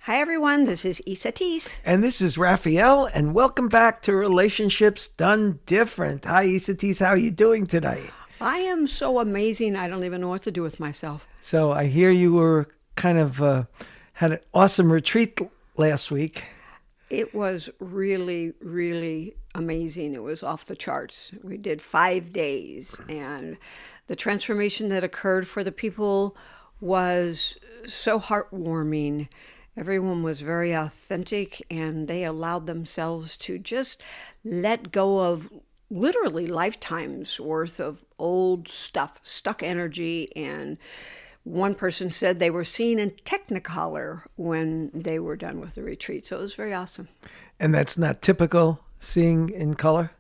Hi, everyone. This is Esateys. And this is Rafael, and welcome back to Relationships Done Different. Hi, Esateys. How are you doing today? I am so amazing, I don't even know what to do with myself. So I hear you were kind of had an awesome retreat last week. It was really, really amazing. It was off the charts. We did 5 days, and the transformation that occurred for the people was so heartwarming. Everyone was very authentic, and they allowed themselves to just let go of literally lifetimes worth of old stuff, stuck energy. And one person said they were seen in Technicolor when they were done with the retreat. So it was very awesome. And that's not typical, seeing in color?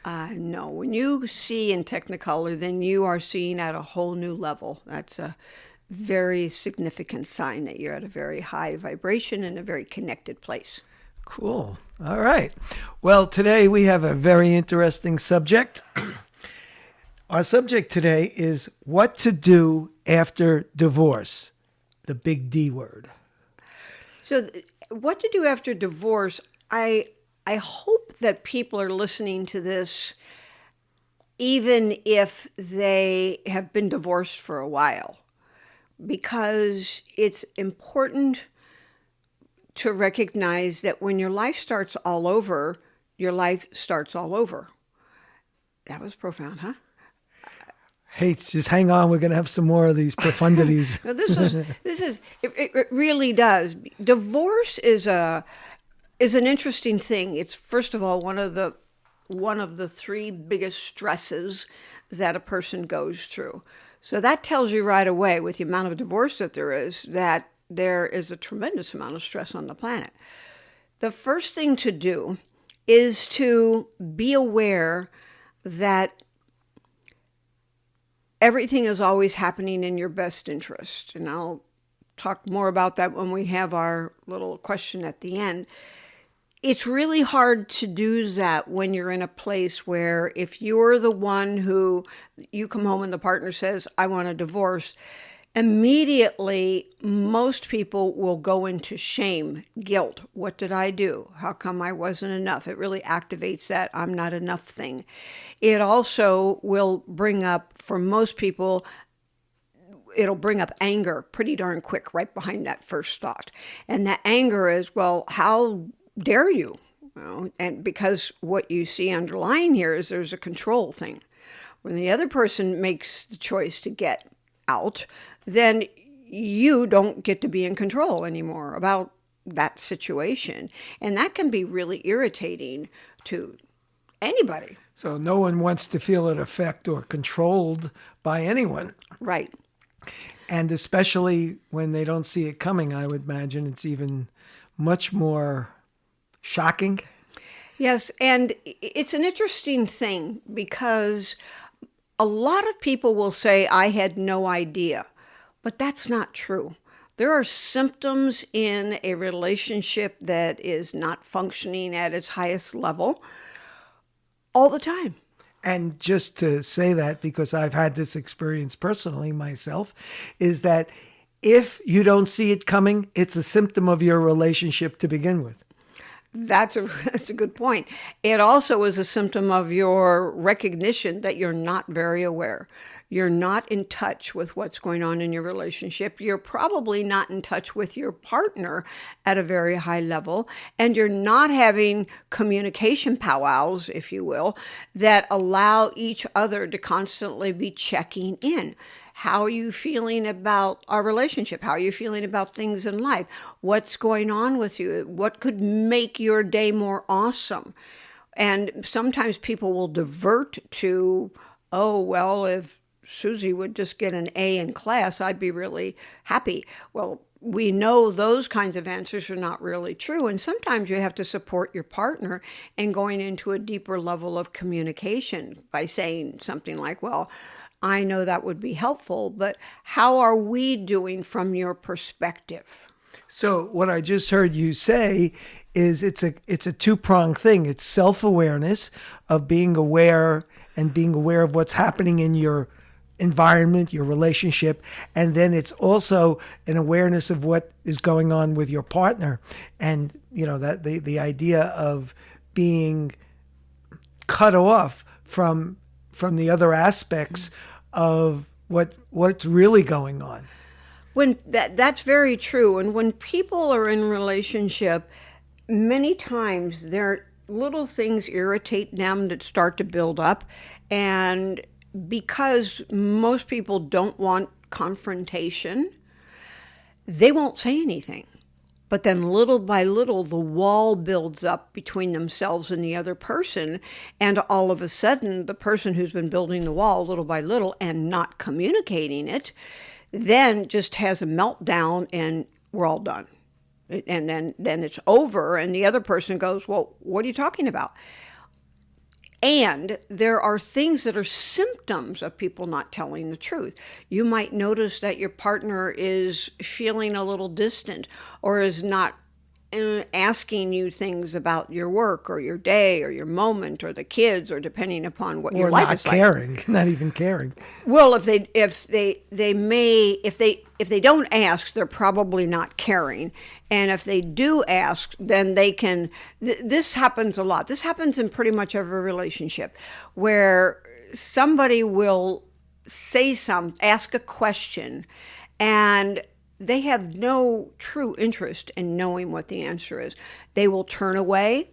No, when you see in Technicolor, then you are seeing at a whole new level. That's a very significant sign that you're at a very high vibration and a very connected place. Cool. All right. Well, today we have a very interesting subject. Our subject today is what to do after divorce, the big D word. So what to do after divorce, I hope that people are listening to this even if they have been divorced for a while, because it's important to recognize that when your life starts all over, your life starts all over. That was profound, huh? Hey, just hang on. We're going to have some more of these profundities. Now, it really does. Divorce is an interesting thing. It's, first of all, one of the three biggest stresses that a person goes through. So that tells you right away, with the amount of divorce that there is a tremendous amount of stress on the planet. The first thing to do is to be aware that everything is always happening in your best interest. And I'll talk more about that when we have our little question at the end. It's really hard to do that when you're in a place where, if you're the one who you come home and the partner says, I want a divorce, immediately most people will go into shame, guilt. What did I do? How come I wasn't enough? It really activates that I'm not enough thing. It also will bring up, for most people, it'll bring up anger pretty darn quick right behind that first thought. And that anger is, well, how dare you? And because what you see underlying here is there's a control thing. When the other person makes the choice to get out, then you don't get to be in control anymore about that situation. And that can be really irritating to anybody. So no one wants to feel it affect or controlled by anyone. Right. And especially when they don't see it coming, I would imagine it's even much more shocking. Yes, and it's an interesting thing because a lot of people will say, I had no idea, but that's not true. There are symptoms in a relationship that is not functioning at its highest level all the time. And just to say that, because I've had this experience personally myself, is that if you don't see it coming, it's a symptom of your relationship to begin with. That's a good point. It also is a symptom of your recognition that you're not very aware. You're not in touch with what's going on in your relationship. You're probably not in touch with your partner at a very high level. And you're not having communication powwows, if you will, that allow each other to constantly be checking in. How are you feeling about our relationship? How are you feeling about things in life? What's going on with you? What could make your day more awesome? And sometimes people will divert to, oh, well, if Susie would just get an A in class, I'd be really happy. Well, we know those kinds of answers are not really true. And sometimes you have to support your partner in going into a deeper level of communication by saying something like, well, I know that would be helpful, but how are we doing from your perspective? So what I just heard you say is it's a two-pronged thing. It's self-awareness of being aware and being aware of what's happening in your environment, your relationship, and then it's also an awareness of what is going on with your partner, and that the idea of being cut off from the other aspects of what's really going on. When that's very true. And when people are in relationship, many times their little things irritate them that start to build up. And because most people don't want confrontation, they won't say anything. But then little by little, the wall builds up between themselves and the other person. And all of a sudden, the person who's been building the wall little by little and not communicating it, then just has a meltdown and we're all done. And then it's over and the other person goes, well, what are you talking about? And there are things that are symptoms of people not telling the truth. You might notice that your partner is feeling a little distant or is not asking you things about your work or your day or your moment or the kids or depending upon what your life is like. Or not caring, not even caring. Well, if they don't ask, they're probably not caring. And if they do ask, then they can, this happens a lot. This happens in pretty much every relationship where somebody will ask a question, and they have no true interest in knowing what the answer is. They will turn away,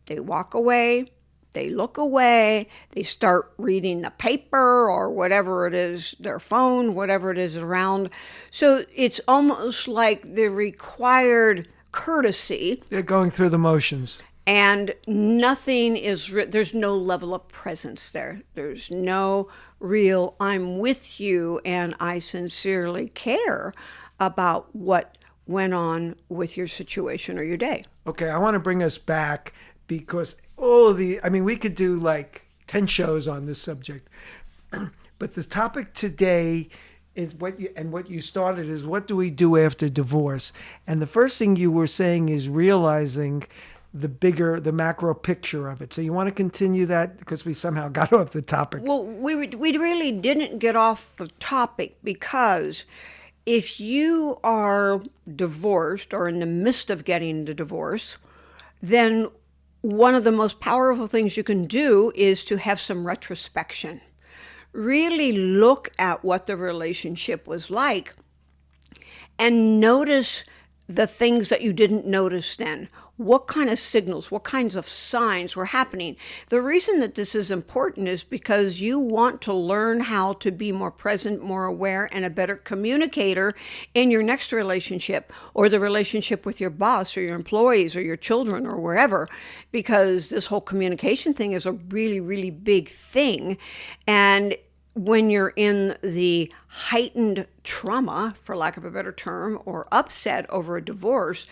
they walk away, they look away, they start reading the paper or whatever it is, their phone, whatever it is around. So it's almost like the required courtesy. They're going through the motions. And nothing is, there's no level of presence there. There's no real, I'm with you and I sincerely care about what went on with your situation or your day. Okay, I want to bring us back because we could do like 10 shows on this subject. But the topic today is what you started is what do we do after divorce? And the first thing you were saying is realizing the macro picture of it. So you want to continue that because we somehow got off the topic. Well, we really didn't get off the topic because if you are divorced or in the midst of getting the divorce, then one of the most powerful things you can do is to have some retrospection. Really look at what the relationship was like and notice the things that you didn't notice then. What kind of signals, what kinds of signs were happening? The reason that this is important is because you want to learn how to be more present, more aware, and a better communicator in your next relationship or the relationship with your boss or your employees or your children or wherever, because this whole communication thing is a really, really big thing. And when you're in the heightened trauma, for lack of a better term, or upset over a divorce,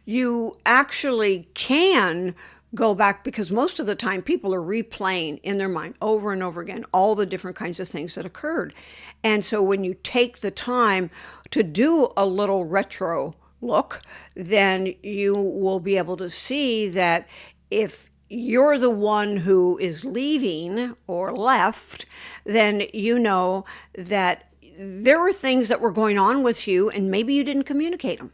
you actually can go back because most of the time people are replaying in their mind over and over again all the different kinds of things that occurred. And so when you take the time to do a little retro look, then you will be able to see that if you're the one who is leaving or left, then you know that there were things that were going on with you and maybe you didn't communicate them.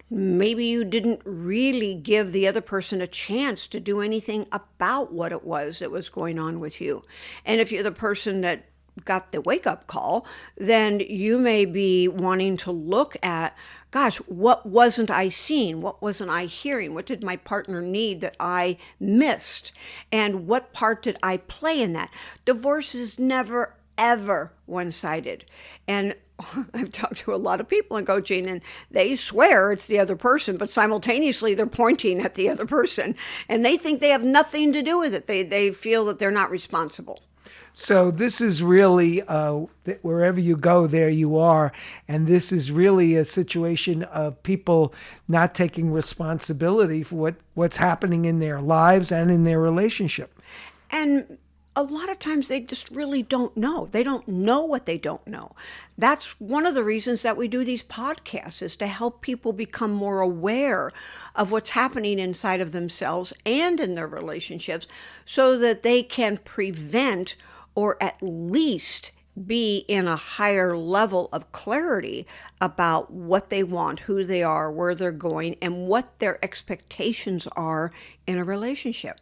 Maybe you didn't really give the other person a chance to do anything about what it was that was going on with you. And if you're the person that got the wake-up call, then you may be wanting to look at, gosh, what wasn't I seeing? What wasn't I hearing? What did my partner need that I missed? And what part did I play in that? Divorce is never, ever one-sided. And I've talked to a lot of people in coaching, and they swear it's the other person, but simultaneously they're pointing at the other person, and they think they have nothing to do with it. They feel that they're not responsible. So this is really, wherever you go, there you are. And this is really a situation of people not taking responsibility for what's happening in their lives and in their relationship. And a lot of times they just really don't know. They don't know what they don't know. That's one of the reasons that we do these podcasts, is to help people become more aware of what's happening inside of themselves and in their relationships so that they can prevent or at least be in a higher level of clarity about what they want, who they are, where they're going, and what their expectations are in a relationship.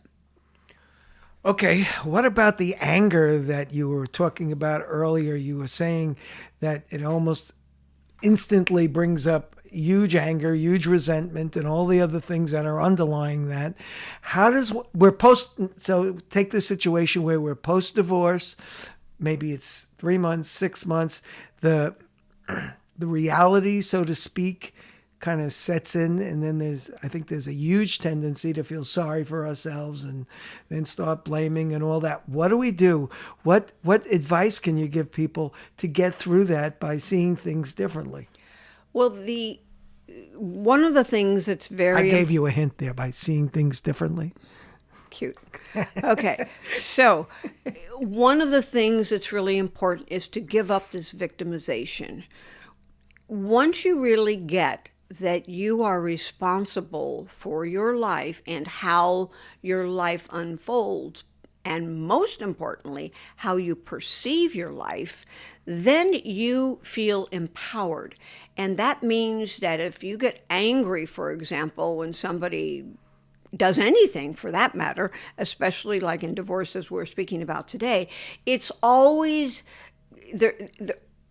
Okay, what about the anger that you were talking about earlier? You were saying that it almost instantly brings up huge anger, huge resentment, and all the other things that are underlying that. How does so take the situation where we're post divorce, maybe it's 3 months, 6 months, the reality, so to speak, kind of sets in, and then I think there's a huge tendency to feel sorry for ourselves and then start blaming and all that. What do we do? What advice can you give people to get through that by seeing things differently? Well, one of the things that's I gave you a hint there by seeing things differently. Cute. Okay. So one of the things that's really important is to give up this victimization. Once you really get that you are responsible for your life and how your life unfolds, and most importantly, how you perceive your life, then you feel empowered. And that means that if you get angry, for example, when somebody does anything for that matter, especially like in divorces we're speaking about today, it's always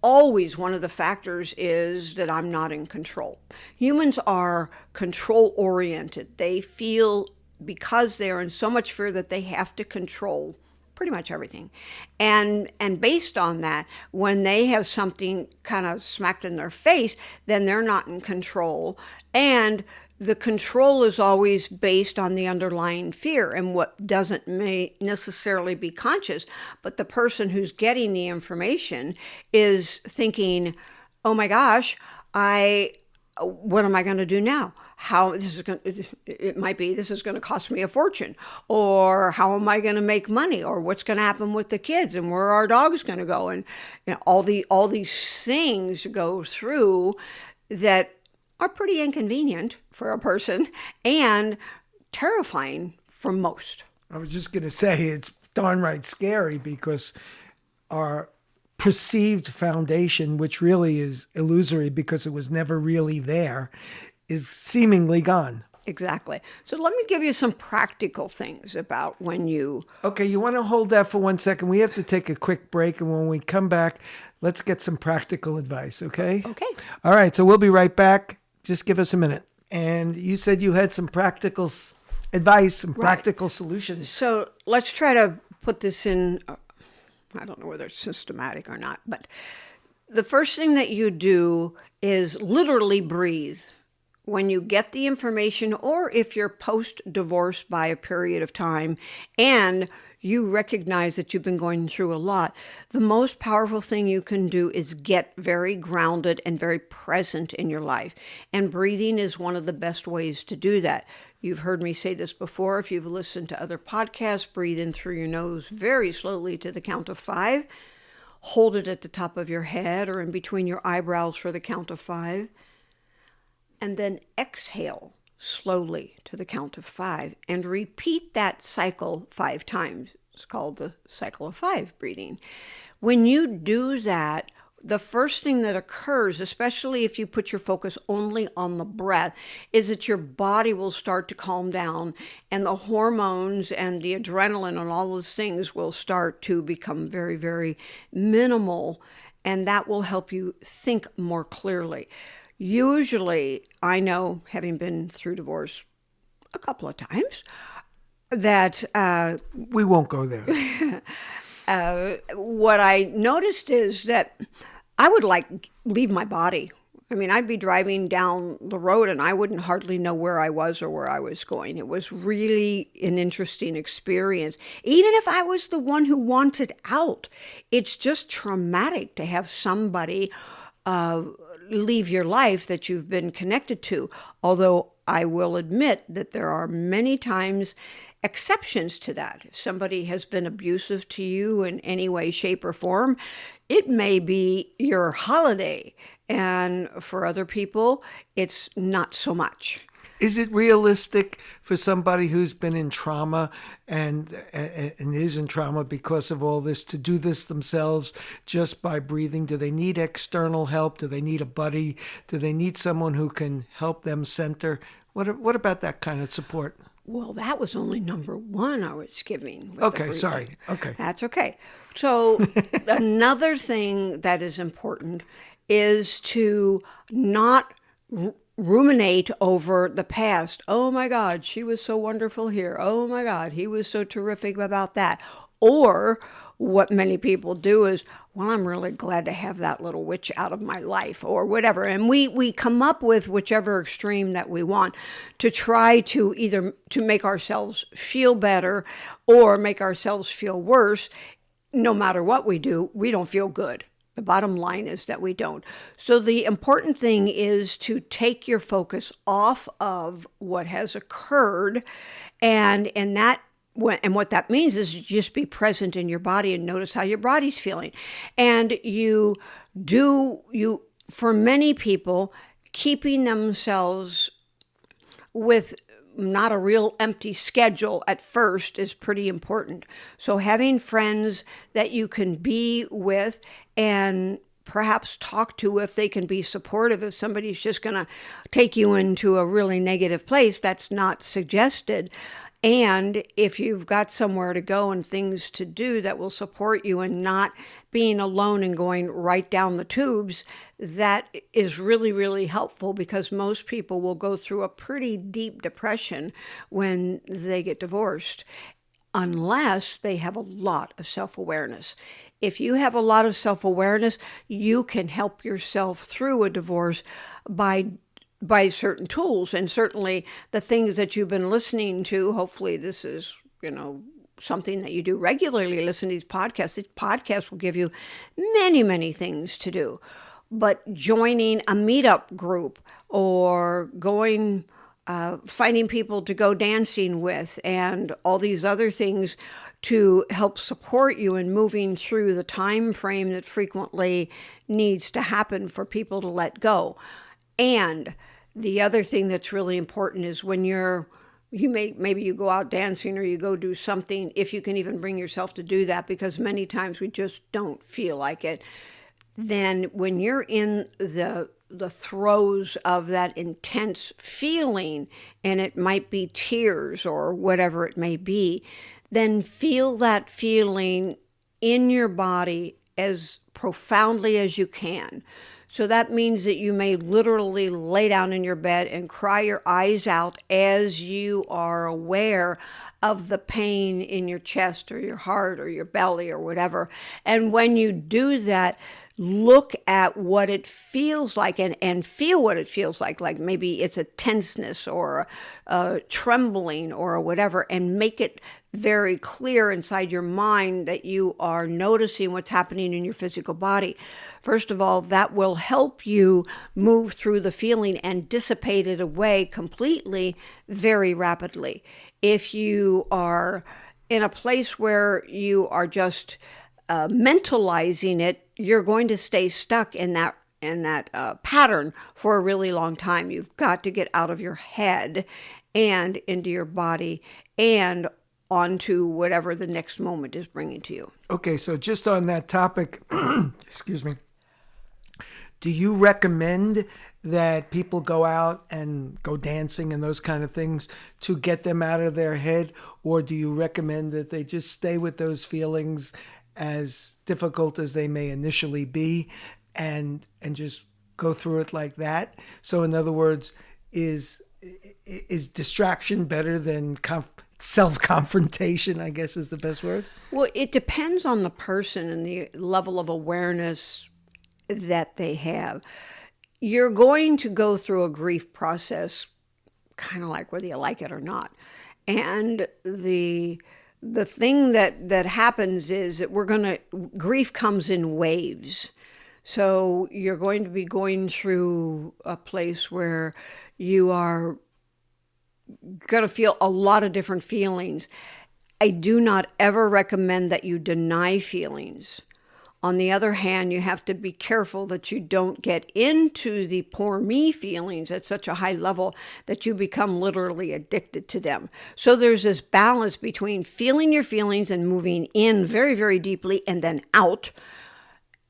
always one of the factors is that I'm not in control. Humans are control oriented. They feel because they're in so much fear that they have to control pretty much everything. And based on that, when they have something kind of smacked in their face, then they're not in control. And the control is always based on the underlying fear and what doesn't may necessarily be conscious, but the person who's getting the information is thinking, oh my gosh, what am I going to do now? This is going to cost me a fortune, or how am I going to make money, or what's going to happen with the kids, and where our dog's going to go, and all these things go through that are pretty inconvenient for a person and terrifying for most. I was just going to say it's darn right scary because our perceived foundation, which really is illusory because it was never really there, is seemingly gone. Exactly. So let me give you some practical things about when you... Okay, you want to hold that for 1 second? We have to take a quick break, and when we come back, let's get some practical advice, okay? Okay. All right, so we'll be right back. Just give us a minute. And you said you had some practical advice, some practical solutions. So let's try to put this in, I don't know whether it's systematic or not, but the first thing that you do is literally breathe. When you get the information, or if you're post-divorce by a period of time and you recognize that you've been going through a lot, the most powerful thing you can do is get very grounded and very present in your life. And breathing is one of the best ways to do that. You've heard me say this before. If you've listened to other podcasts, breathe in through your nose very slowly to the count of 5. Hold it at the top of your head or in between your eyebrows for the count of 5. And then exhale slowly to the count of 5 and repeat that cycle 5 times. It's called the cycle of 5 breathing. When you do that, the first thing that occurs, especially if you put your focus only on the breath, is that your body will start to calm down and the hormones and the adrenaline and all those things will start to become very, very minimal, and that will help you think more clearly. Usually, I know, having been through divorce a couple of times, that... we won't go there. What I noticed is that I would leave my body. I mean, I'd be driving down the road and I wouldn't hardly know where I was or where I was going. It was really an interesting experience. Even if I was the one who wanted out, it's just traumatic to have somebody leave your life that you've been connected to. Although I will admit that there are many times exceptions to that. If somebody has been abusive to you in any way, shape, or form, it may be your holiday. And for other people, it's not so much. Is it realistic for somebody who's been in trauma and is in trauma because of all this to do this themselves just by breathing? Do they need external help? Do they need a buddy? Do they need someone who can help them center? What about that kind of support? Well, that was only number one I was giving. With the Okay, breathing. sorry. Okay. That's okay. So another thing that is important is to not ruminate over the past. Oh my God, she was so wonderful here. Oh my God, he was so terrific about that. Or what many people do is, well, I'm really glad to have that little witch out of my life or whatever. And we come up with whichever extreme that we want to try to either to make ourselves feel better or make ourselves feel worse. No matter what we do, we don't feel good. The bottom line is that we don't. So the important thing is to take your focus off of what has occurred, and what that means is just be present in your body and notice how your body's feeling. And for many people, keeping themselves with not a real empty schedule at first is pretty important. So having friends that you can be with and perhaps talk to if they can be supportive. If somebody's just going to take you into a really negative place, that's not suggested. And if you've got somewhere to go and things to do that will support you and not being alone and going right down the tubes, that is really, really helpful because most people will go through a pretty deep depression when they get divorced, unless they have a lot of self-awareness. If you have a lot of self-awareness, you can help yourself through a divorce by certain tools, and certainly the things that you've been listening to. Hopefully this is, something that you do regularly, listen to these podcasts. These podcasts will give you many, many things to do. But joining a meetup group or going, finding people to go dancing with and all these other things to help support you in moving through the time frame that frequently needs to happen for people to let go. And the other thing that's really important is when maybe you go out dancing or you go do something, if you can even bring yourself to do that, because many times we just don't feel like it. Then when you're in the throes of that intense feeling, and it might be tears or whatever it may be, then feel that feeling in your body as profoundly as you can. So that means that you may literally lay down in your bed and cry your eyes out as you are aware of the pain in your chest or your heart or your belly or whatever. And when you do that, look at what it feels like and feel what it feels like maybe it's a tenseness or a trembling or whatever, and make it very clear inside your mind that you are noticing what's happening in your physical body. First of all, that will help you move through the feeling and dissipate it away completely very rapidly. If you are in a place where you are just mentalizing it, you're going to stay stuck in that pattern for a really long time. You've got to get out of your head and into your body and onto whatever the next moment is bringing to you. Okay, so just on that topic, excuse me, do you recommend that people go out and go dancing and those kind of things to get them out of their head? Or do you recommend that they just stay with those feelings, as difficult as they may initially be, and just go through it like that? So in other words, is distraction better than self-confrontation, I guess is the best word? Well, it depends on the person and the level of awareness that they have. You're going to go through a grief process, kind of like whether you like it or not. And the thing that happens is that grief comes in waves. So you're going to be going through a place where you are going to feel a lot of different feelings. I do not ever recommend that you deny feelings. On the other hand, you have to be careful that you don't get into the poor me feelings at such a high level that you become literally addicted to them. So there's this balance between feeling your feelings and moving in very, very deeply and then out,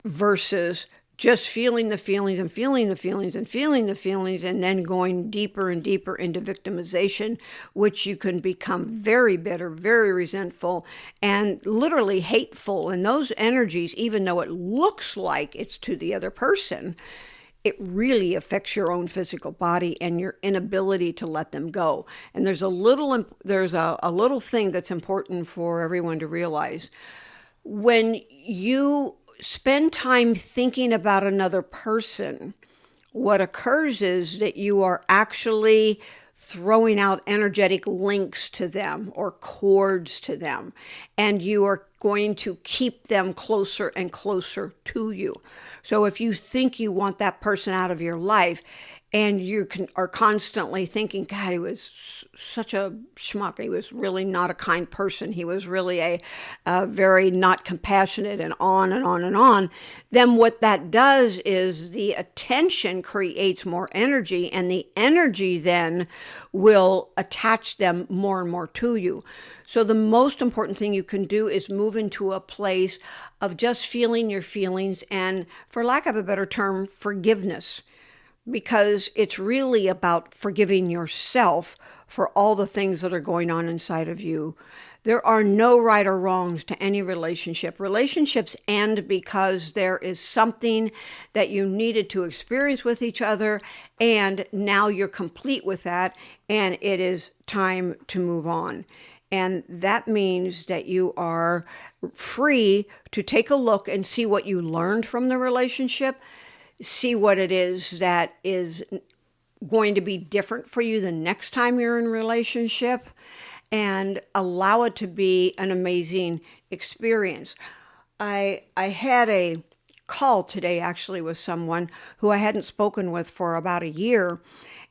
versus just feeling the feelings and feeling the feelings and feeling the feelings and then going deeper and deeper into victimization, which you can become very bitter, very resentful, and literally hateful. And those energies, even though it looks like it's to the other person, it really affects your own physical body and your inability to let them go. And there's a little thing that's important for everyone to realize. When you spend time thinking about another person, what occurs is that you are actually throwing out energetic links to them or cords to them, and you are going to keep them closer and closer to you. So if you think you want that person out of your life, and you are constantly thinking, God, he was such a schmuck. He was really not a kind person. He was really a very not compassionate, and on and on and on. Then what that does is the attention creates more energy, and the energy then will attach them more and more to you. So the most important thing you can do is move into a place of just feeling your feelings and, for lack of a better term, forgiveness. Because it's really about forgiving yourself for all the things that are going on inside of you. There are no right or wrongs to any relationship. Relationships end because there is something that you needed to experience with each other, and now you're complete with that, and it is time to move on. And that means that you are free to take a look and see what you learned from the relationship, see what it is that is going to be different for you the next time you're in a relationship, and allow it to be an amazing experience. I had a call today actually with someone who I hadn't spoken with for about a year,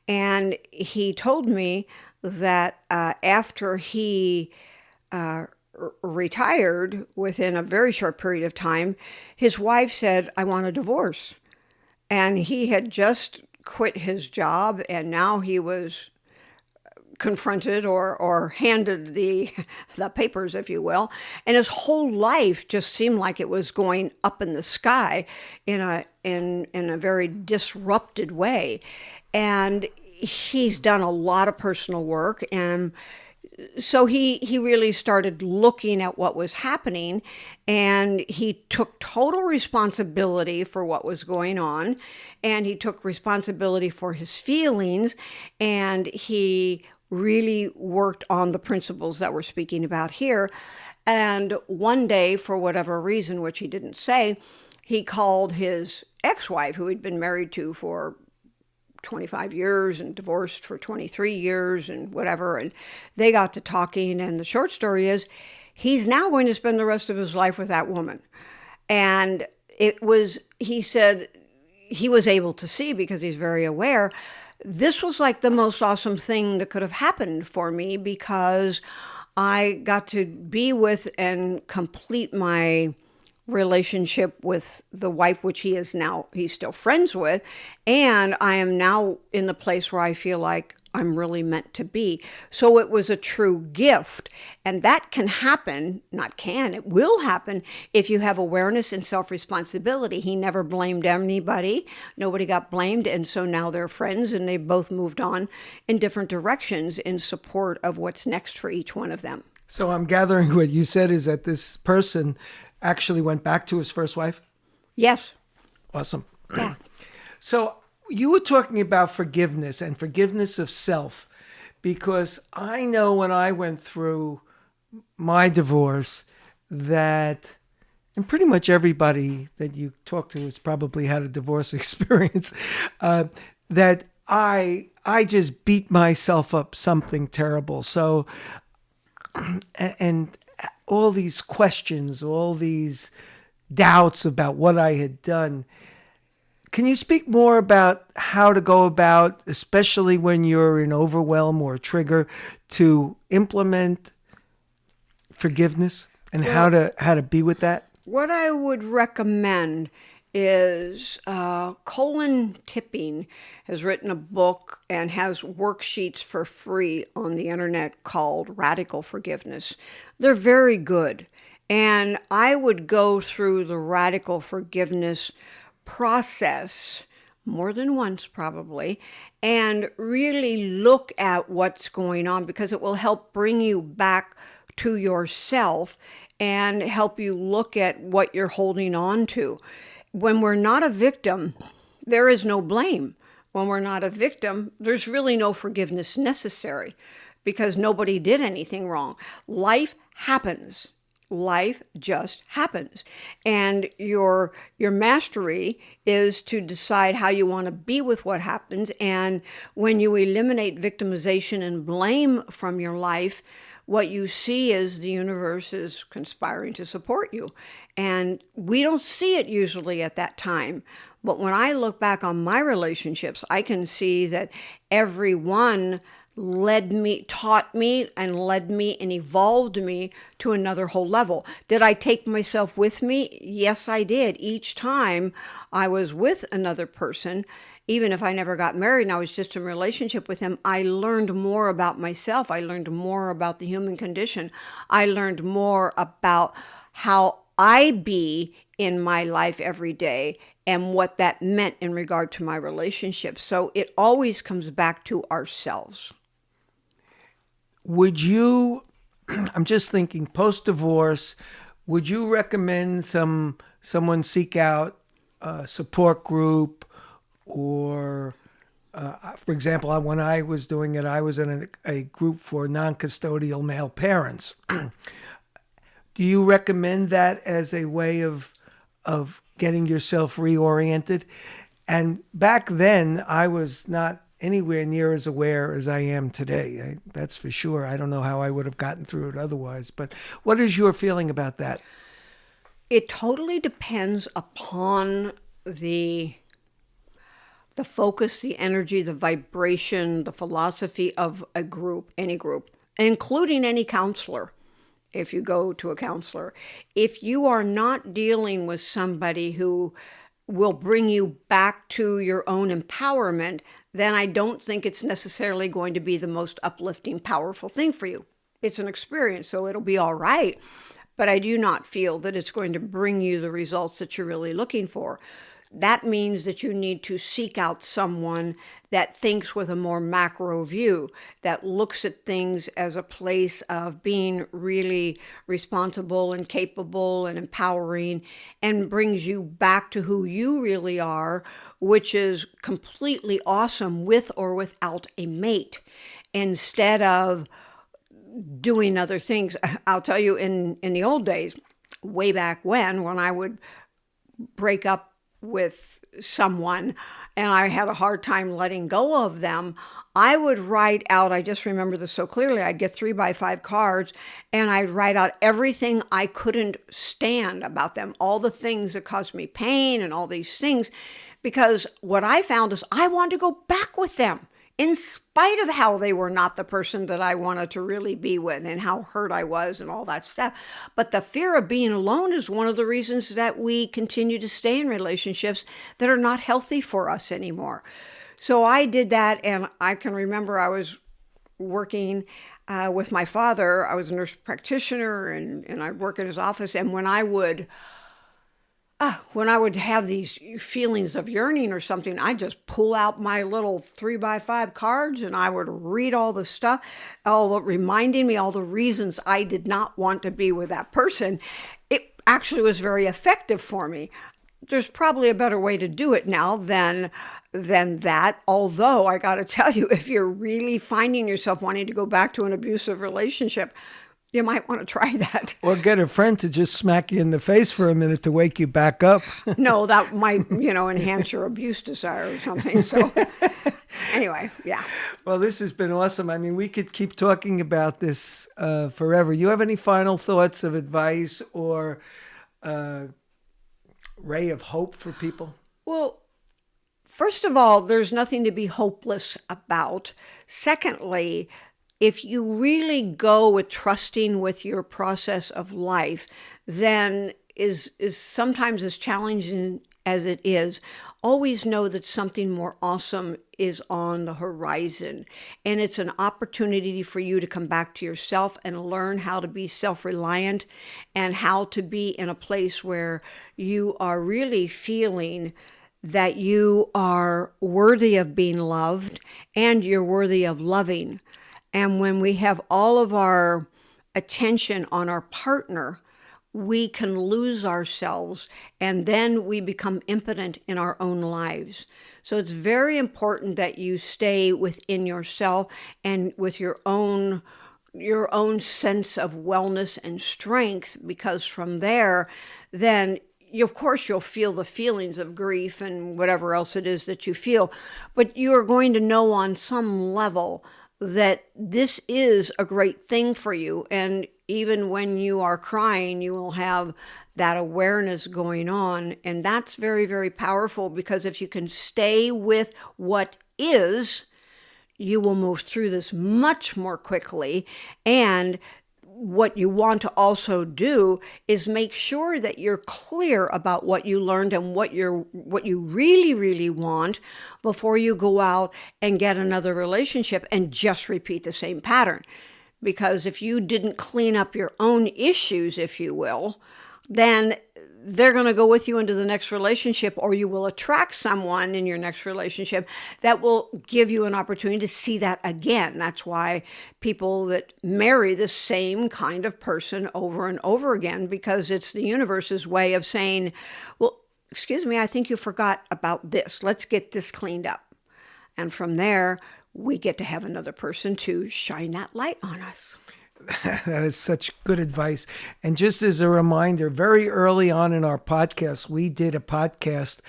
and he told me that after he retired within a very short period of time, his wife said, I want a divorce. And he had just quit his job, and now he was confronted or handed the papers, if you will. And his whole life just seemed like it was going up in the sky in a very disrupted way. And he's done a lot of personal work, and so he really started looking at what was happening, and he took total responsibility for what was going on, and he took responsibility for his feelings, and he really worked on the principles that we're speaking about here. And one day, for whatever reason, which he didn't say, he called his ex-wife, who he'd been married to for 25 years and divorced for 23 years and whatever. And they got to talking. And the short story is he's now going to spend the rest of his life with that woman. And he said he was able to see, because he's very aware, this was like the most awesome thing that could have happened for me, because I got to be with and complete my relationship with the wife, which he's still friends with. And I am now in the place where I feel like I'm really meant to be. So it was a true gift. And that can happen, it will happen if you have awareness and self-responsibility. He never blamed anybody. Nobody got blamed. And so now they're friends, and they both moved on in different directions in support of what's next for each one of them. So I'm gathering what you said is that this person actually went back to his first wife? Yes. Awesome. Yeah. So you were talking about forgiveness and forgiveness of self, because I know when I went through my divorce that, and pretty much everybody that you talk to has probably had a divorce experience, that I just beat myself up something terrible. So, and all these questions, all these doubts about what I had done. Can you speak more about how to go about, especially when you're in overwhelm or trigger, to implement forgiveness and how to be with that? What I would recommend is Colin Tipping has written a book and has worksheets for free on the internet called Radical Forgiveness. They're very good. And I would go through the radical forgiveness process more than once probably, and really look at what's going on because it will help bring you back to yourself and help you look at what you're holding on to. When we're not a victim, there is no blame. When we're not a victim, there's really no forgiveness necessary because nobody did anything wrong. Life happens. Life just happens. And your mastery is to decide how you want to be with what happens. And when you eliminate victimization and blame from your life, what you see is the universe is conspiring to support you. And we don't see it usually at that time. But when I look back on my relationships, I can see that everyone taught me and led me and evolved me to another whole level. Did I take myself with me? Yes, I did. Each time I was with another person, even if I never got married and I was just in a relationship with him, I learned more about myself. I learned more about the human condition. I learned more about how I be in my life every day and what that meant in regard to my relationship. So it always comes back to ourselves. Would you, I'm just thinking post-divorce, would you recommend someone seek out a support group or, for example, when I was doing it, I was in a group for non-custodial male parents. Do you recommend that as a way of getting yourself reoriented? And back then, I was not anywhere near as aware as I am today. That's for sure. I don't know how I would have gotten through it otherwise. But what is your feeling about that? It totally depends upon the focus, the energy, the vibration, the philosophy of a group, any group, including any counselor. If you go to a counselor, if you are not dealing with somebody who will bring you back to your own empowerment, then I don't think it's necessarily going to be the most uplifting, powerful thing for you. It's an experience, so it'll be all right. But I do not feel that it's going to bring you the results that you're really looking for. That means that you need to seek out someone that thinks with a more macro view, that looks at things as a place of being really responsible and capable and empowering, and brings you back to who you really are, which is completely awesome with or without a mate, instead of doing other things. I'll tell you, in the old days, way back when I would break up with someone and I had a hard time letting go of them, I would write out, I just remember this so clearly, I'd get 3x5 cards and I'd write out everything I couldn't stand about them, all the things that caused me pain and all these things, because what I found is I wanted to go back with them in spite of how they were not the person that I wanted to really be with and how hurt I was and all that stuff. But the fear of being alone is one of the reasons that we continue to stay in relationships that are not healthy for us anymore. So I did that, and I can remember I was working with my father. I was a nurse practitioner, and I'd work in his office, and when I would have these feelings of yearning or something, I'd just pull out my little 3x5 cards and I would read all the stuff, reminding me all the reasons I did not want to be with that person. It actually was very effective for me. There's probably a better way to do it now than that. Although I got to tell you, if you're really finding yourself wanting to go back to an abusive relationship, you might want to try that. Or get a friend to just smack you in the face for a minute to wake you back up. No, that might, enhance your abuse desire or something. So anyway, yeah. Well, this has been awesome. I mean, we could keep talking about this forever. You have any final thoughts of advice or ray of hope for people? Well, first of all, there's nothing to be hopeless about. Secondly, if you really go with trusting with your process of life, then is sometimes as challenging as it is, always know that something more awesome is on the horizon. And it's an opportunity for you to come back to yourself and learn how to be self-reliant and how to be in a place where you are really feeling that you are worthy of being loved and you're worthy of loving. And when we have all of our attention on our partner, we can lose ourselves and then we become impotent in our own lives. So it's very important that you stay within yourself and with your own sense of wellness and strength, because from there, then of course you'll feel the feelings of grief and whatever else it is that you feel, but you are going to know on some level that this is a great thing for you. And even when you are crying, you will have that awareness going on. And that's very, very powerful, because if you can stay with what is, you will move through this much more quickly. And what you want to also do is make sure that you're clear about what you learned and what you really, really want before you go out and get another relationship and just repeat the same pattern. Because if you didn't clean up your own issues, if you will, then they're going to go with you into the next relationship, or you will attract someone in your next relationship that will give you an opportunity to see that again. That's why people that marry the same kind of person over and over again, because it's the universe's way of saying, well, excuse me, I think you forgot about this. Let's get this cleaned up. And from there, we get to have another person to shine that light on us. That is such good advice. And just as a reminder, very early on in our podcast, we did a podcast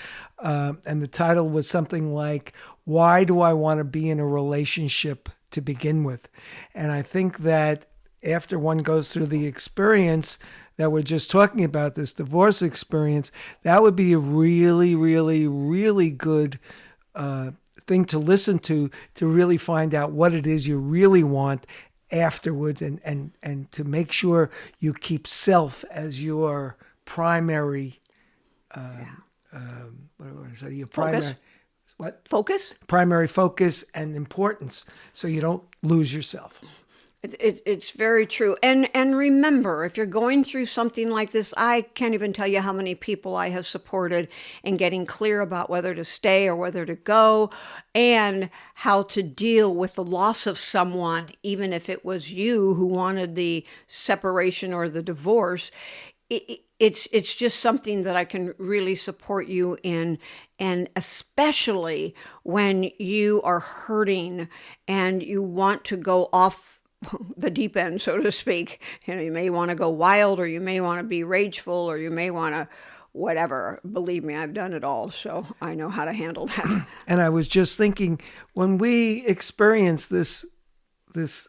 and the title was something like, "Why do I want to be in a relationship to begin with?" And I think that after one goes through the experience that we're just talking about, this divorce experience, that would be a really, really, really good thing to listen to really find out what it is you really want afterwards, and to make sure you keep self as your primary what is that? Your primary primary focus and importance, so you don't lose yourself. It's very true. And remember, if you're going through something like this, I can't even tell you how many people I have supported in getting clear about whether to stay or whether to go, and how to deal with the loss of someone, even if it was you who wanted the separation or the divorce. It's just something that I can really support you in, and especially when you are hurting and you want to go off the deep end, so to speak. You may want to go wild, or you may want to be rageful, or you may want to whatever. Believe me, I've done it all, so I know how to handle that. And I was just thinking, when we experience this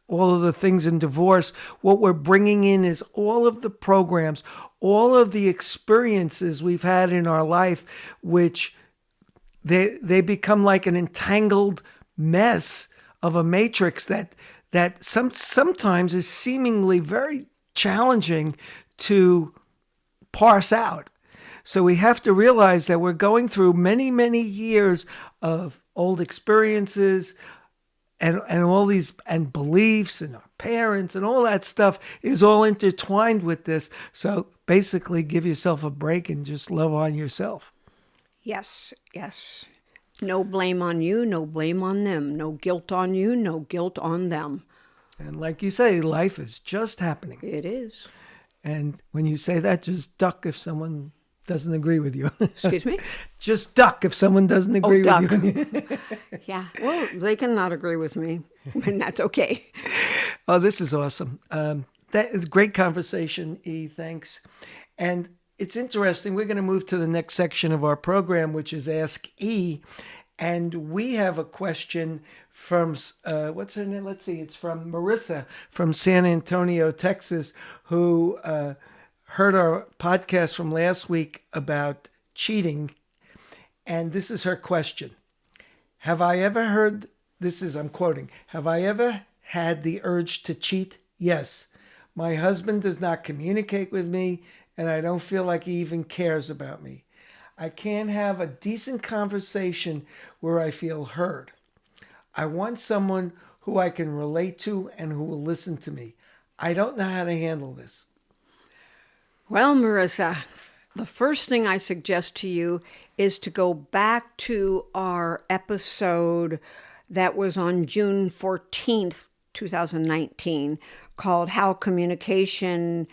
all of the things in divorce, what we're bringing in is all of the programs, all of the experiences we've had in our life, which they become like an entangled mess of a matrix that sometimes is seemingly very challenging to parse out. So we have to realize that we're going through many, many years of old experiences and all these, and beliefs and our parents and all that stuff is all intertwined with this. So basically give yourself a break and just love on yourself. Yes. No blame on you, no blame on them. No guilt on you, no guilt on them. And like you say, life is just happening. It is. And when you say that, just duck if someone doesn't agree with you. Excuse me? Just duck if someone doesn't agree with you. Yeah, well, they cannot agree with me, and that's okay. Oh, this is awesome. That is great conversation, E. Thanks. And it's interesting. We're going to move to the next section of our program, which is Ask E. And we have a question from, what's her name? Let's see. It's from Marissa from San Antonio, Texas, who heard our podcast from last week about cheating. And this is her question. Have I ever heard, I'm quoting, have I ever had the urge to cheat? Yes. My husband does not communicate with me and I don't feel like he even cares about me. I can't have a decent conversation where I feel heard. I want someone who I can relate to and who will listen to me. I don't know how to handle this. Well, Marissa, the first thing I suggest to you is to go back to our episode that was on June 14th, 2019, called How Communication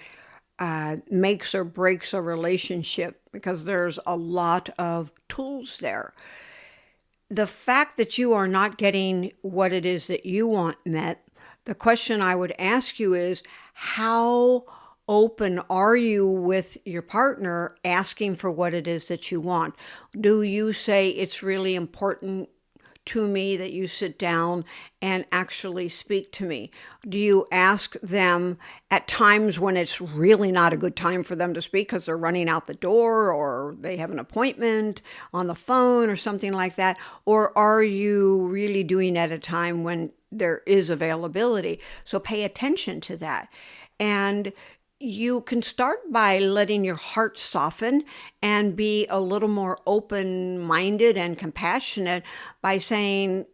Makes or Breaks a Relationship, because there's a lot of tools there. The fact that you are not getting what it is that you want met, the question I would ask you is, how open are you with your partner asking for what it is that you want? Do you say, it's really important to me that you sit down and actually speak to me? Do you ask them at times when it's really not a good time for them to speak because they're running out the door or they have an appointment on the phone or something like that? Or are you really doing it at a time when there is availability? So pay attention to that. And you can start by letting your heart soften and be a little more open-minded and compassionate by saying,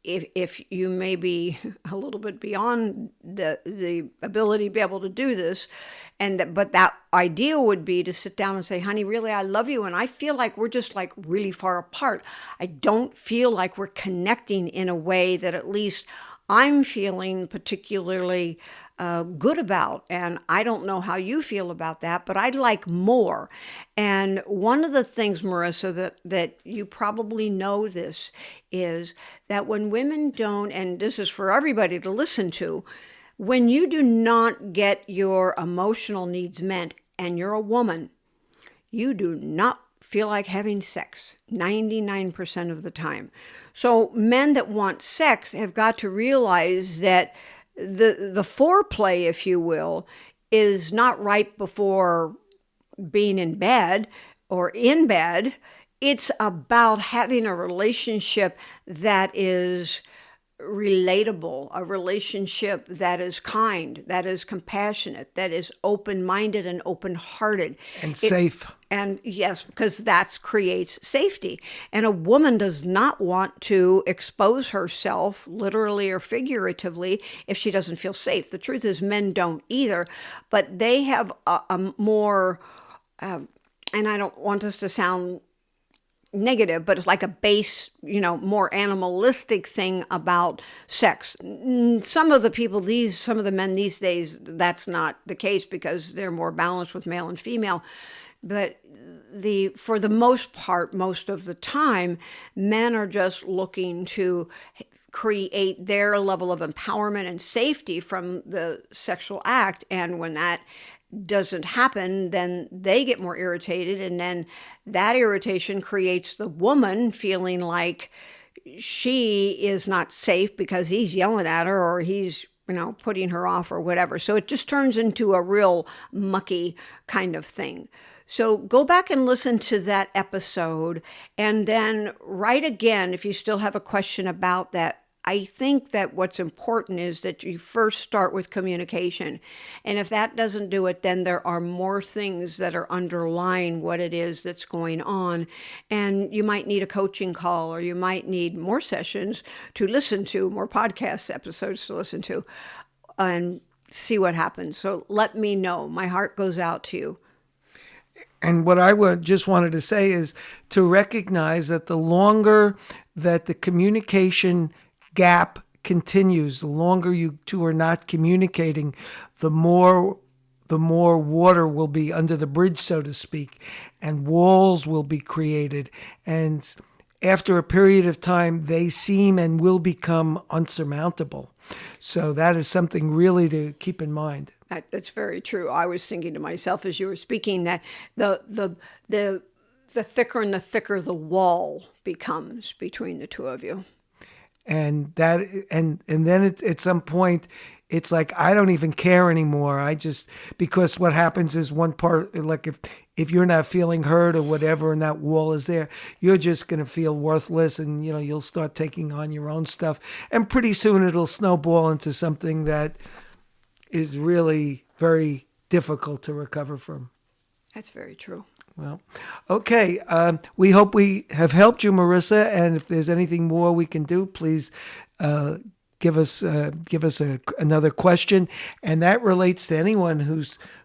if you may be a little bit beyond the ability to be able to do this, but that ideal would be to sit down and say, honey, really, I love you, and I feel like we're just like really far apart. I don't feel like we're connecting in a way that at least I'm feeling particularly good about, and I don't know how you feel about that, but I'd like more. And one of the things, Marissa, that you probably know this, is that when women don't, and this is for everybody to listen to, when you do not get your emotional needs met, and you're a woman, you do not feel like having sex 99% of the time. So men that want sex have got to realize that the foreplay, if you will, is not right before being in bed or in bed. It's about having a relationship that is relatable, a relationship that is kind, that is compassionate, that is open-minded and open-hearted. And safe. And yes, because that creates safety. And a woman does not want to expose herself, literally or figuratively, if she doesn't feel safe. The truth is, men don't either, but they have a more, and I don't want this to sound negative, but it's like a base, more animalistic thing about sex. Some of the men these days, that's not the case because they're more balanced with male and female. But for the most part, most of the time, men are just looking to create their level of empowerment and safety from the sexual act. And when that doesn't happen, then they get more irritated, and then that irritation creates the woman feeling like she is not safe because he's yelling at her or he's putting her off or whatever. So it just turns into a real mucky kind of thing. So go back and listen to that episode, and then write again if you still have a question about that. I think that what's important is that you first start with communication. And if that doesn't do it, then there are more things that are underlying what it is that's going on. And you might need a coaching call, or you might need more sessions to listen to, more podcast episodes to listen to, and see what happens. So let me know. My heart goes out to you. And what I just wanted to say is to recognize that the longer that the communication gap continues, the longer you two are not communicating, the more water will be under the bridge, so to speak, and walls will be created. And after a period of time, they seem and will become unsurmountable. So that is something really to keep in mind. That's very true. I was thinking to myself as you were speaking that the thicker and the thicker the wall becomes between the two of you. And then at some point, it's like, I don't even care anymore. Because what happens is one part, like if you're not feeling heard or whatever, and that wall is there, you're just going to feel worthless, and you'll start taking on your own stuff, and pretty soon it'll snowball into something that is really very difficult to recover from. That's very true. Well, okay. We hope we have helped you, Marissa. And if there's anything more we can do, please give us another question, and that relates to anyone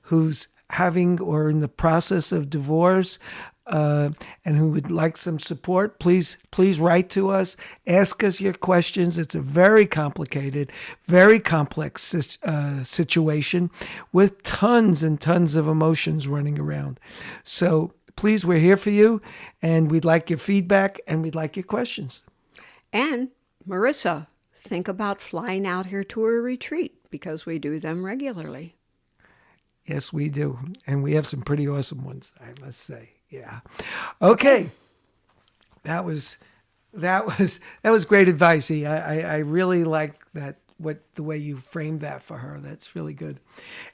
who's having or in the process of divorce. And who would like some support, please write to us. Ask us your questions. It's a very complicated, very complex situation with tons and tons of emotions running around. So please, we're here for you, and we'd like your feedback, and we'd like your questions. And Marissa, think about flying out here to a retreat, because we do them regularly. Yes, we do. And we have some pretty awesome ones, I must say. Yeah. Okay. That was great advice, E. I really like that, the way you framed that for her. That's really good.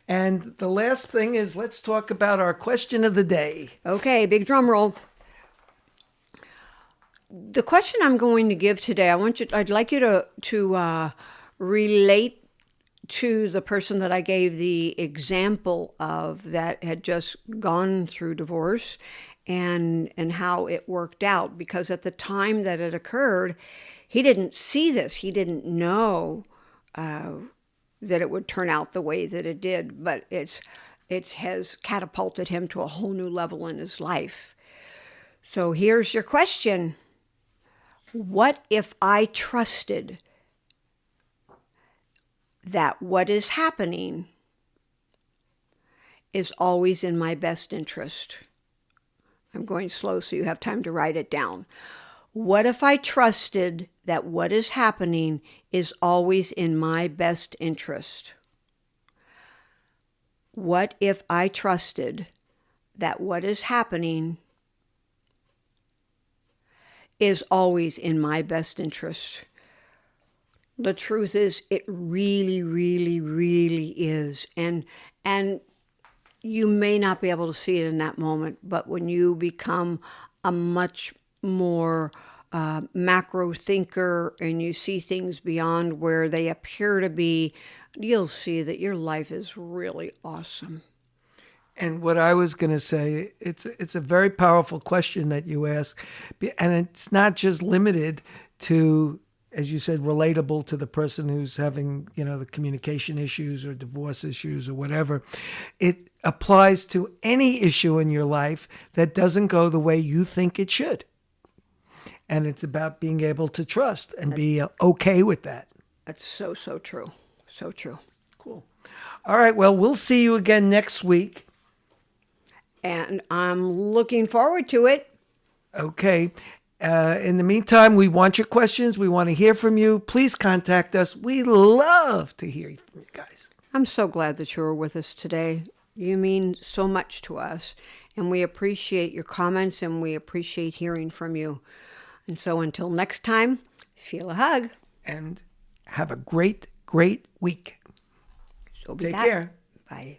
And the last thing is, let's talk about our question of the day. Okay, big drum roll. The question I'm going to give today, I'd like you to relate to the person that I gave the example of, that had just gone through divorce, and how it worked out. Because at the time that it occurred, he didn't see this. He didn't know that it would turn out the way that it did. But it has catapulted him to a whole new level in his life. So here's your question. What if I trusted that what is happening is always in my best interest? I'm going slow so you have time to write it down. What if I trusted that what is happening is always in my best interest? What if I trusted that what is happening is always in my best interest? The truth is, it really, really, really is. And you may not be able to see it in that moment, but when you become a much more macro thinker, and you see things beyond where they appear to be, you'll see that your life is really awesome. And what I was going to say, it's a very powerful question that you ask, and it's not just limited to, as you said, relatable to the person who's having, the communication issues or divorce issues or whatever. It applies to any issue in your life that doesn't go the way you think it should. And it's about being able to trust and be okay with that. That's so, so true. So true. Cool. All right. Well, we'll see you again next week. And I'm looking forward to it. Okay. In the meantime, we want your questions. We want to hear from you. Please contact us. We love to hear from you guys. I'm so glad that you were with us today. You mean so much to us, and we appreciate your comments, and we appreciate hearing from you. And so until next time, feel a hug. And have a great, great week. So be Take that. care. Bye.